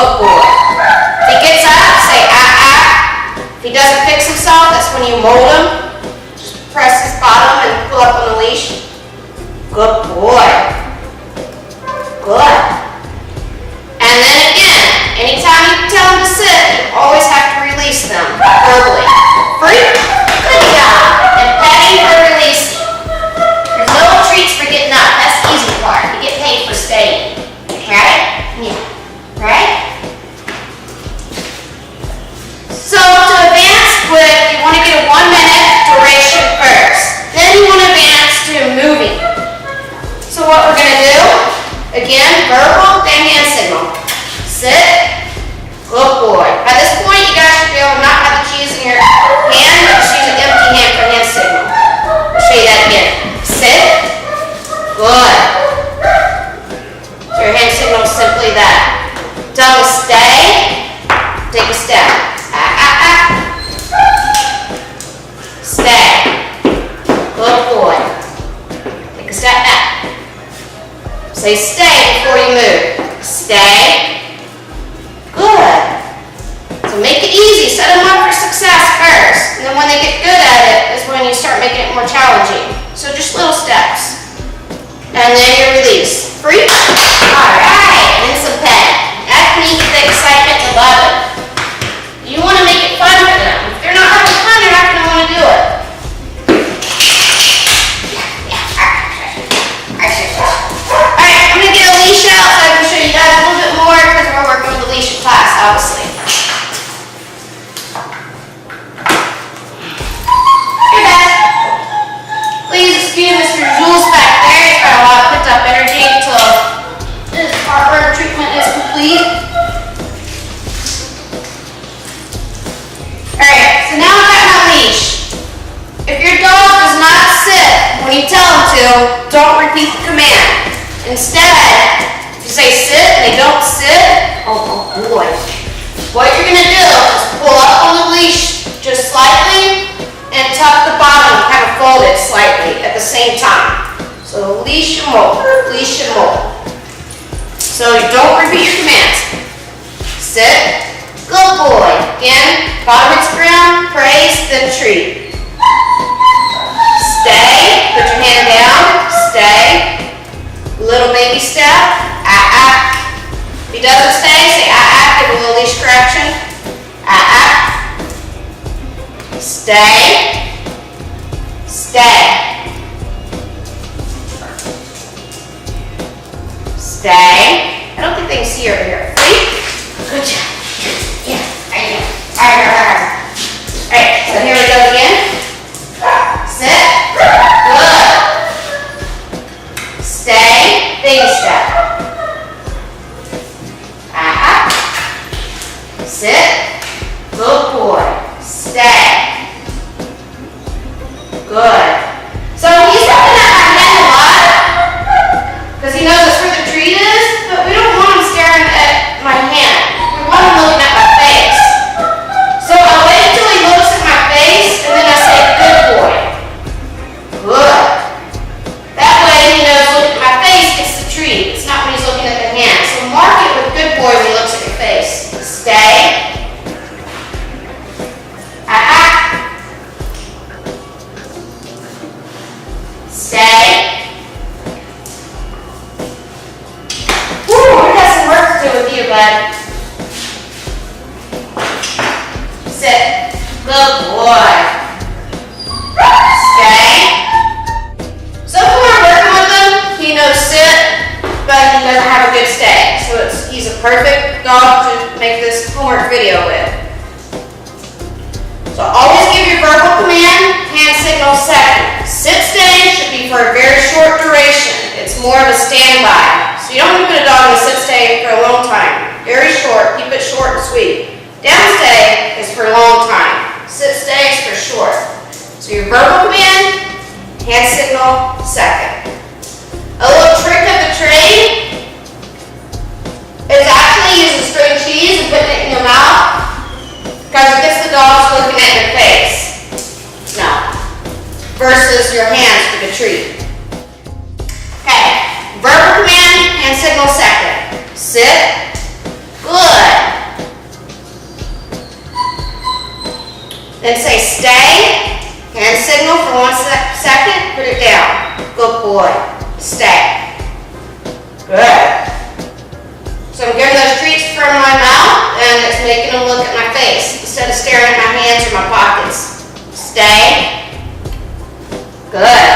Good boy. If he gets up, say If he doesn't fix himself, that's when you mold him. Just press his bottom and pull up on the leash. Good boy. Good. And then again, anytime you tell him to sit, you always have to release them verbally. Free? Good job. And petting for releasing. There's no treats for getting up. That's the easy part. You get paid for staying. Right? Yeah. Right? So to advance quick, you want to get a 1 minute duration first. Then you want to advance to moving. So what we're going to do, again, verbal, then hand signal. Sit. Good boy. By this point, you guys should be able to not have the keys in your hand, but just use an empty hand for hand signal. I'll show you that again. Sit. Good. So your hand signal is simply that. Tongue will stay. Take a step. Stay. Good boy. Take a step back. Say stay before you move. Stay. Good. So make it easy. Set them up for success first. And then when they get good at it is when you start making it more challenging. So just little steps. And then you release. Free. Alright. And some pet. That's when you get the excitement and love it. You want to make it fun for them. If they're not having fun, you're not going to want to do it. Alright, I'm going to get a leash out so I can show you guys a little bit more because we're working with the leash in class, obviously. Hey, Beth. Please excuse Mr. Jules back there. He's got a lot of pent up energy until his heartburn treatment is complete. Alright, so now I've got my leash. If your dog does not sit when you tell him to, don't repeat the command. Instead, if you say sit and they don't sit, oh boy. What you're going to do is pull up on the leash just slightly and tuck the bottom, kind of fold it slightly at the same time. So leash and mold, leash and mold. So you don't repeat your commands. Sit. Good boy. Again, bottom hits ground, praise, then treat. Stay. Put your hand down. Stay. Little baby step. If he doesn't stay, say give a little leash correction. Stay. Stay. Stay. I don't think they can see over here. Good job. Yeah. Alright, so here we go again. Sit. Good. Stay. Baby step. Sit. Good boy. Stay. Good. So he's looking at my hand a lot because he knows that's where the treat is, but we don't want him staring at my hand. We want him looking at my face. So I wait until he looks at my face and then I say, good boy. Good. That way he knows looking at my face gets the treat. It's not when he's looking at the hand. So mark it with good boy when he looks at your face. Stay. Stay. Woo, we got some work to do with you, bud. Sit. Good boy. Stay. So when we're working with him, he knows sit, but he doesn't have a good stay. So he's a perfect dog to make this homework video with. So always give your verbal command, hand signal second. Sit stay should be for a very short duration. It's more of a standby. So you don't want to put a dog in a sit stay for a long time. Very short, keep it short and sweet. Down stay is for a long time. Sit stay is for short. So your verbal command, hand signal second. A little trick of the trade is actually using string cheese and putting it in your mouth. Because it gets the dogs looking at your face. No. Versus your hands for the treat. Okay. Verbal command, hand signal second. Sit. Good. Then say stay. Hand signal for 1 second. Put it down. Good boy. Stay. Good. So I'm giving those treats from my mouth and it's making them look at my face instead of staring at my hands or my pockets. Stay. Good.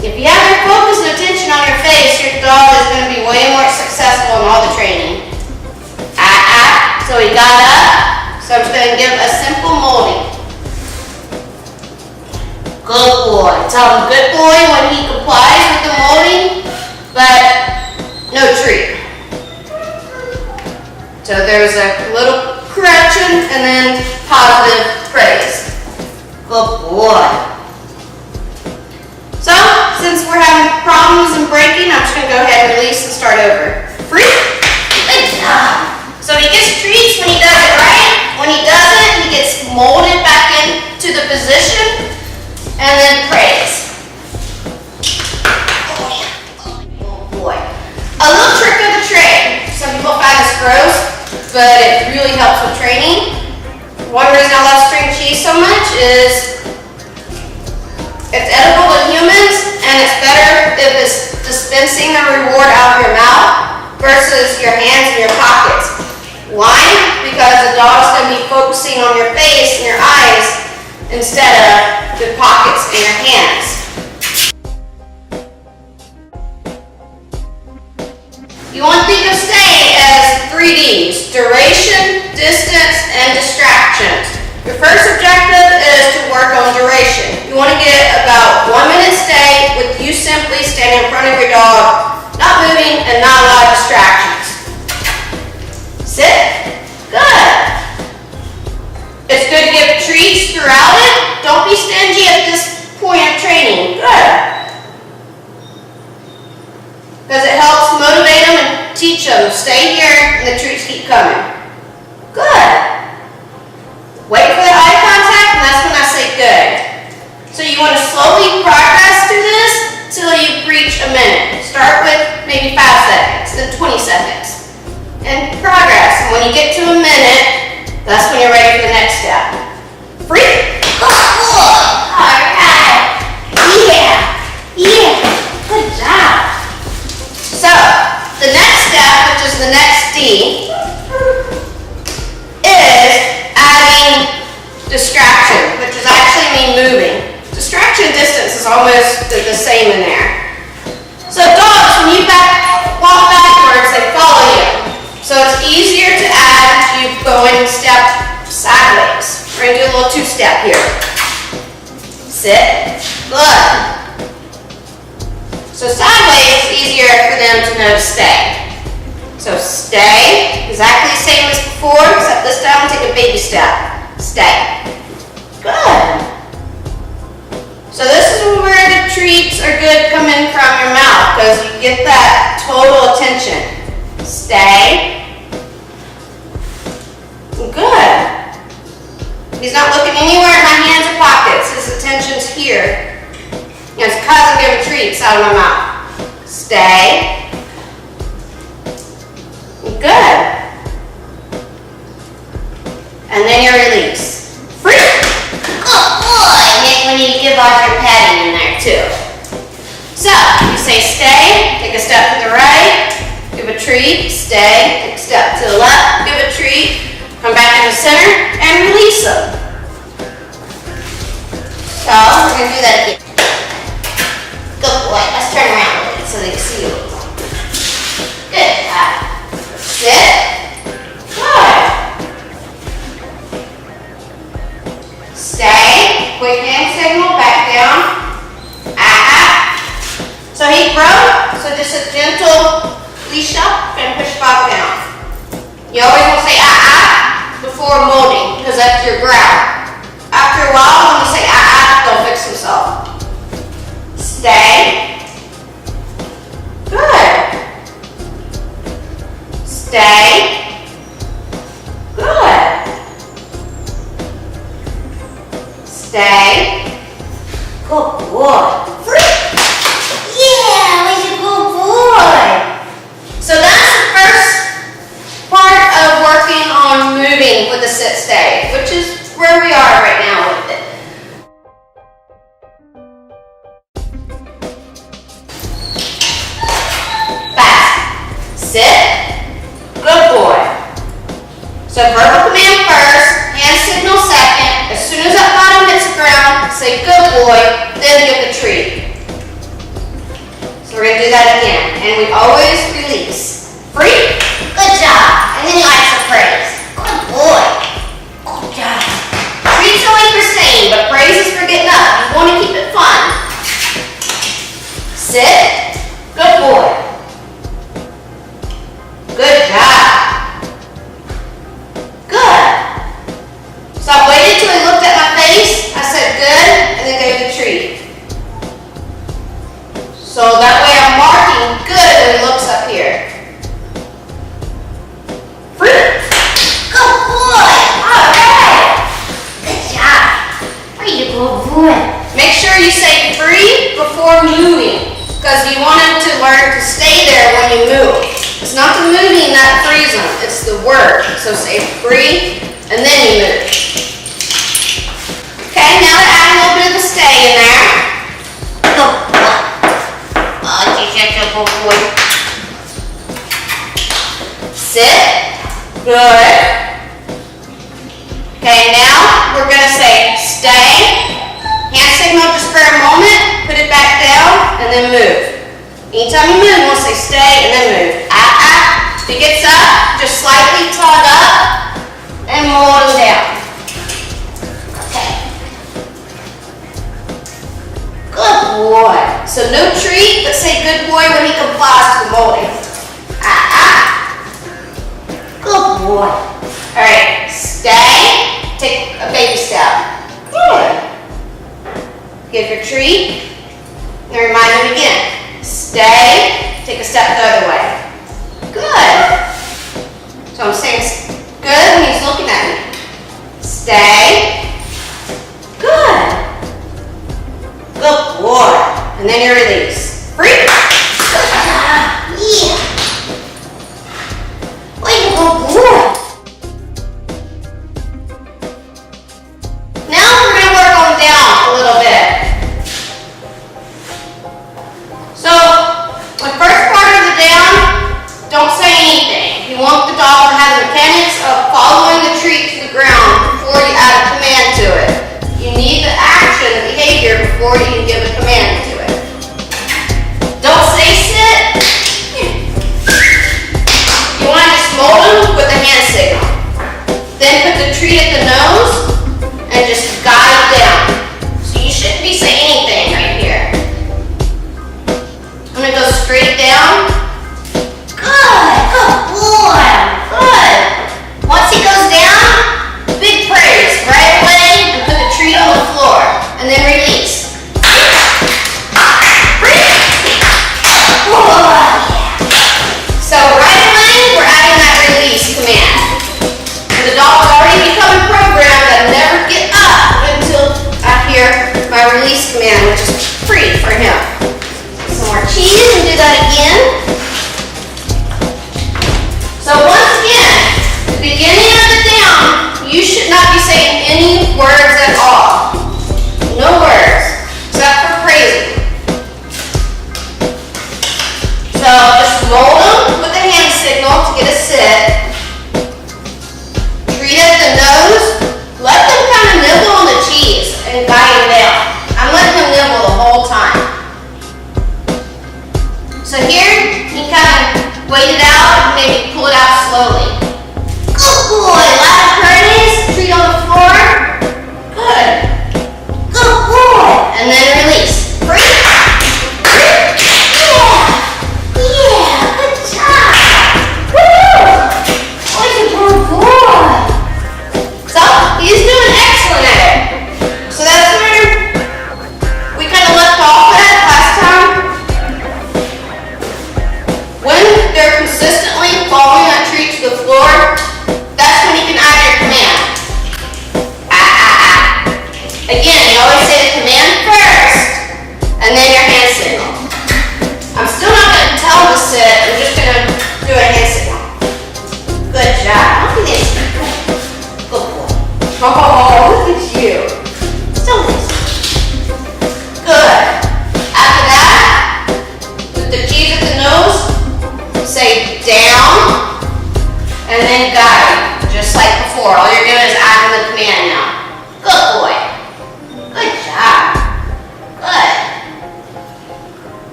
If you have your focus and attention on your face, your dog is going to be way more successful in all the training. So he got up. So I'm just going to give a simple molding. Good boy. Tell him good boy when he complies with the molding, but no treat. So there's a little correction and then positive praise. Good boy. So, since we're having problems and breaking, I'm just going to go ahead and release and start over. Free. Good job. So he gets treats when he does it right. When he doesn't, he gets molded back into the position and then praise. Oh boy. A little trick of the trade. Some people find this gross, but it really helps with training. One reason I love string cheese so much is it's edible with humans, and it's better if it's dispensing the reward out of your mouth versus your hands and your pockets. Why? Because the dog's going to be focusing on your face and your eyes instead of the pockets and your hands. You want to think of stay as 3 Ds: duration, distance, and distractions. Your first objective is to work on duration. You want to get about 1 minute stay with you simply standing in front of your dog, not moving and not a lot of distractions. Sit. Good. It's good to give treats throughout it. Don't be stingy at this point of training. Good. Because it helps motivate them and teach them. Stay here and the treats keep coming. Good. Wait for the eye contact, and that's when I say good. So you want to slowly progress through this until you reach a minute. Start with maybe 5 seconds, then 20 seconds. And progress. And when you get to a minute, that's when you're ready for the next step. Free. Good boy. Alright. Yeah. Good job. So, the next step, which is the next D, is adding distraction, which is actually me moving. Distraction distance is almost the same in there. So dogs, when you walk backwards, they follow you. So it's easier to add you going step sideways. We're going to do a little 2-step here. Sit. Good. So sideways is easier for them to know to stay. So stay, exactly the same as before, except this time take a baby step. Stay. Good. So this is where the treats are good coming from your mouth, because you get that total attention. Stay. Good. He's not looking anywhere in my hands or pockets. His attention's here. And it's because I'm giving treats out of my mouth. Stay. Good. And then you release. Free. Good boy. And we need to give off your patting in there too. So, you say stay, take a step to the right, give a treat, stay, take a step to the left, give a treat, come back in the center, and release them. So, we're going to do that again. Good boy. Let's turn around a little so they can see you. Good job. Sit. Good. Stay. Quick hand signal. Back down. So he broke. So just a gentle leash up and push back down. You always want to say before molding, because that's your growl. After a while, when you say they'll fix themselves. Stay. Good. Stay. Good. Stay. Good boy. Yeah, he's a good boy. So that's the first part of working on moving with the sit stay, which is where we are right now with it. Fast. Sit. Good boy. So verbal command first, hand signal second. As soon as that bottom hits the ground, say good boy, then give the treat. So we're going to do that again. And we always release. Free. Good job. And then lots of praise. Good boy. Good job. Treat's only for staying, but praise is for getting up. You want to keep it fun. Sit. Good boy. Good job. Good. So I waited till he looked at my face. I said good, and then gave the treat. So that way I'm marking good when he looks up here. Fruit. Good boy. All right. Good job. Way to go, boy. Make sure you say free before moving, because you want him to learn to stay there when you move. It's not the moving that frees him, it's the word. So say free, and then you move. Okay, now to add a little bit of the stay in there. Oh, you're such a good boy. Sit. Good. Okay, now we're going to say stay. Hand signal just for a moment. Put it back down, and then move. Anytime you move, we'll say stay and then move. If he gets up, just slightly tug up and mold him down. Okay. Good boy. So no treat, but say good boy when he complies to the molding. Good boy. Alright, stay. Take a baby step. Good. Give your treat. And remind him again. Stay, take a step the other way. Good. So I'm saying good when he's looking at me. Stay. Good. Good boy. And then you release. Free. Yeah. Way to go, boy. Now we're going to work on down a little bit. So, the first part of the down, don't say anything. You want the dog to have the mechanics of following the treat to the ground before you add a command to it. You need the action, the behavior, before you can give a command to it. Don't say sit. You want to just mold them with a hand signal. Then put the treat at the nose and just guide down. So you shouldn't be saying anything right here. I'm going to go straight down. Good. Good boy. Good. Once he goes down, big praise right away and put the treat on the floor. And then release.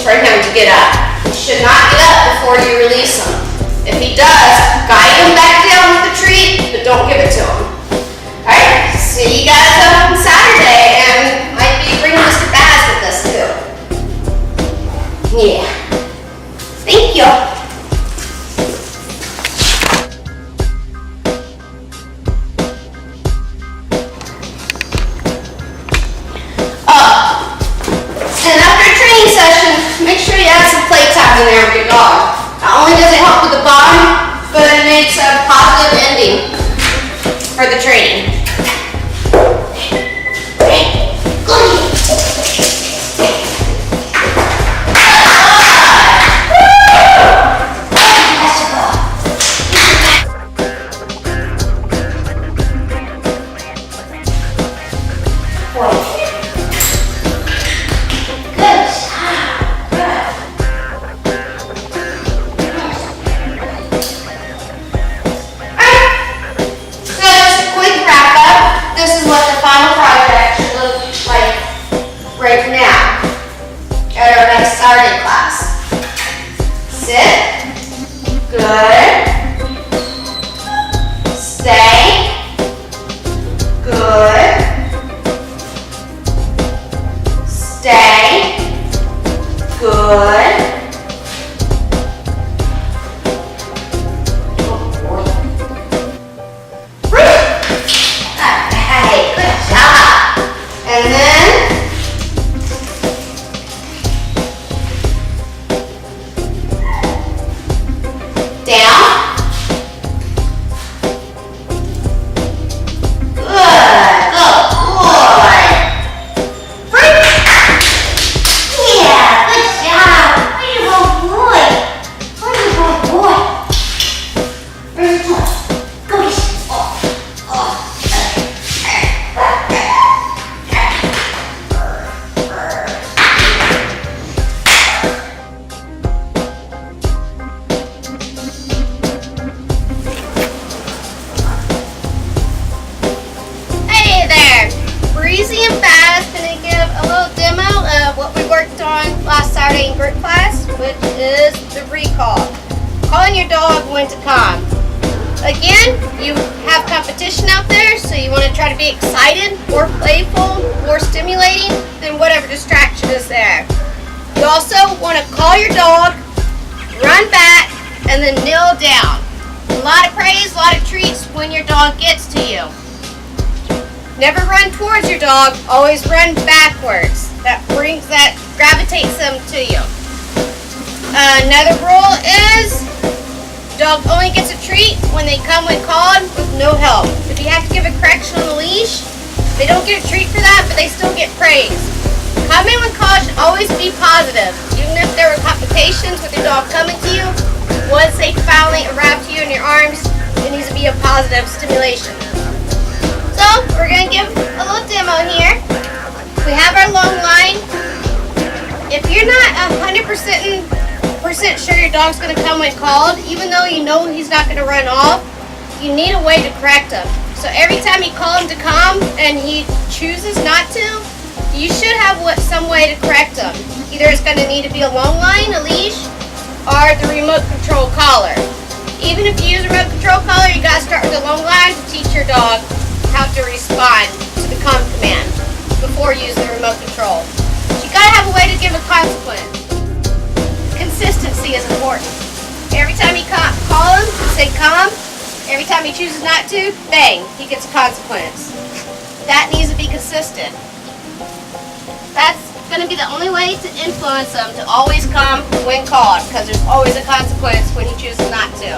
for him to get up. He should not get up before you release him. If he does, guide him back down with the treat, but don't give it to him. Alright, see you guys on Saturday, and might be bringing Mr. Baz with us too. Yeah. Thank you. And after a training session, make sure you add some playtime in there with your dog. Not only does it help with the bond, but it makes a positive ending for the training. Right now, at our next Saturday class. Sit. Good. Stay. Good. Stay. Good. Hey, good job. And then down. Good. Good boy. Free. Yeah, good job. Where's your little boy? Where's your little boy? Where's your toy? Go get it. Breezy and Baz going to give a little demo of what we worked on last Saturday in group class, which is the recall. Calling your dog when to come. Again, you have competition out there, so you want to try to be excited, more playful, more stimulating than whatever distraction is there. You also want to call your dog, run back, and then kneel down. A lot of praise, a lot of treats when your dog gets to you. Never run towards your dog, always run backwards. That gravitates them to you. Another rule is, dog only gets a treat when they come when called with no help. If you have to give a correction on the leash, they don't get a treat for that, but they still get praise. Coming when called should always be positive. Even if there were complications with your dog coming to you, once they finally arrive to you in your arms, it needs to be a positive stimulation. So, we're going to give a little demo here. We have our long line. If you're not 100% sure your dog's going to come when called, even though you know he's not going to run off, you need a way to correct him. So every time you call him to come and he chooses not to, you should have some way to correct him. Either it's going to need to be a long line, a leash, or the remote control collar. Even if you use a remote control collar, you got to start with a long line to teach your dog how to respond to the calm command before using the remote control. You gotta have a way to give a consequence. Consistency is important. Every time you call him, say come. Every time he chooses not to, bang, he gets a consequence. That needs to be consistent. That's gonna be the only way to influence him to always come when called, because there's always a consequence when he chooses not to.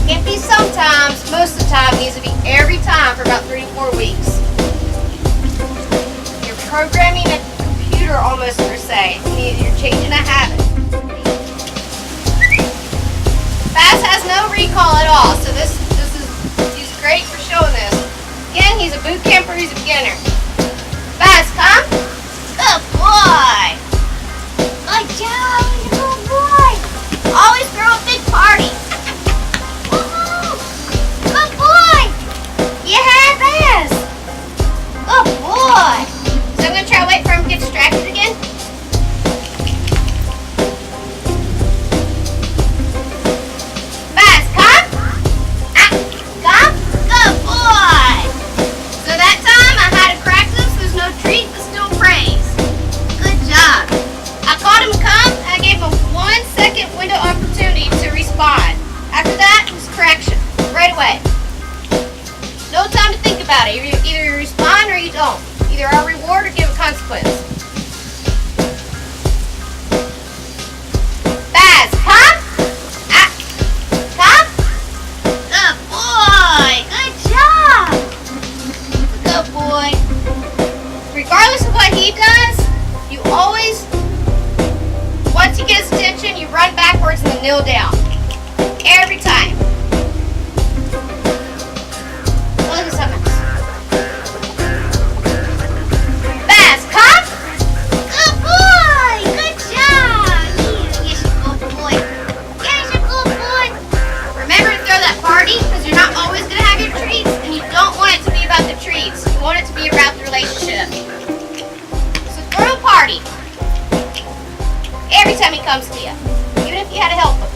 Can't be sometimes, most of the time, it needs to be every time for about 3 to 4 weeks. You're programming a computer almost per se. You're changing a habit. Baz has no recall at all, so he's great for showing this. Again, he's a boot camper, he's a beginner. Baz, come. Good boy. Good job, good boy. Always throw a big party. Yeah, Baz! Good boy! So I'm going to try to wait for him to get distracted again. about it. Either you respond or you don't. Either I'll reward or give a consequence. Baz, come! Come! Good boy! Good job! Good boy. Regardless of what he does, you always, once he gets attention, you run backwards and then kneel down. Every time. Look at something. Baz, come! Good boy! Good job! Yes, you good boy. Yes, you good boy. Remember to throw that party, because you're not always going to have your treats, and you don't want it to be about the treats. You want it to be about the relationship. So throw a party. Every time he comes to you. Even if you had to help him.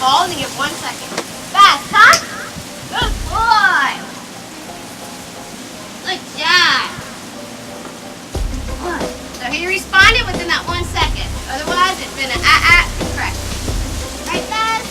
Ball and you get 1 second. Fast, huh? Good boy. Good job. So he responded within that 1 second. Otherwise, it's been an correct. Right, guys?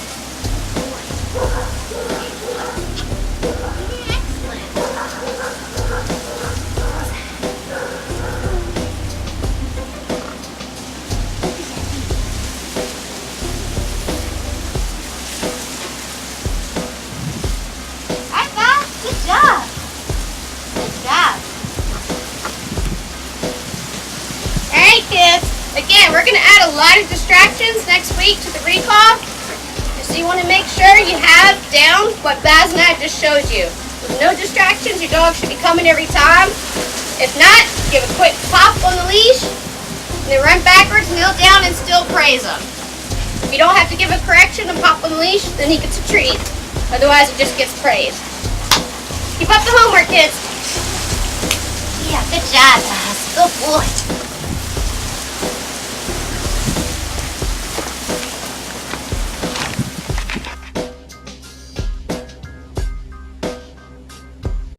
Kids, again, we're going to add a lot of distractions next week to the recall. So you want to make sure you have down what Baz and I just showed you. With no distractions, your dog should be coming every time. If not, give a quick pop on the leash, and then run backwards, kneel down, and still praise him. If you don't have to give a correction and pop on the leash, then he gets a treat. Otherwise, it just gets praised. Keep up the homework, kids. Yeah, good job, Baz. Good boy.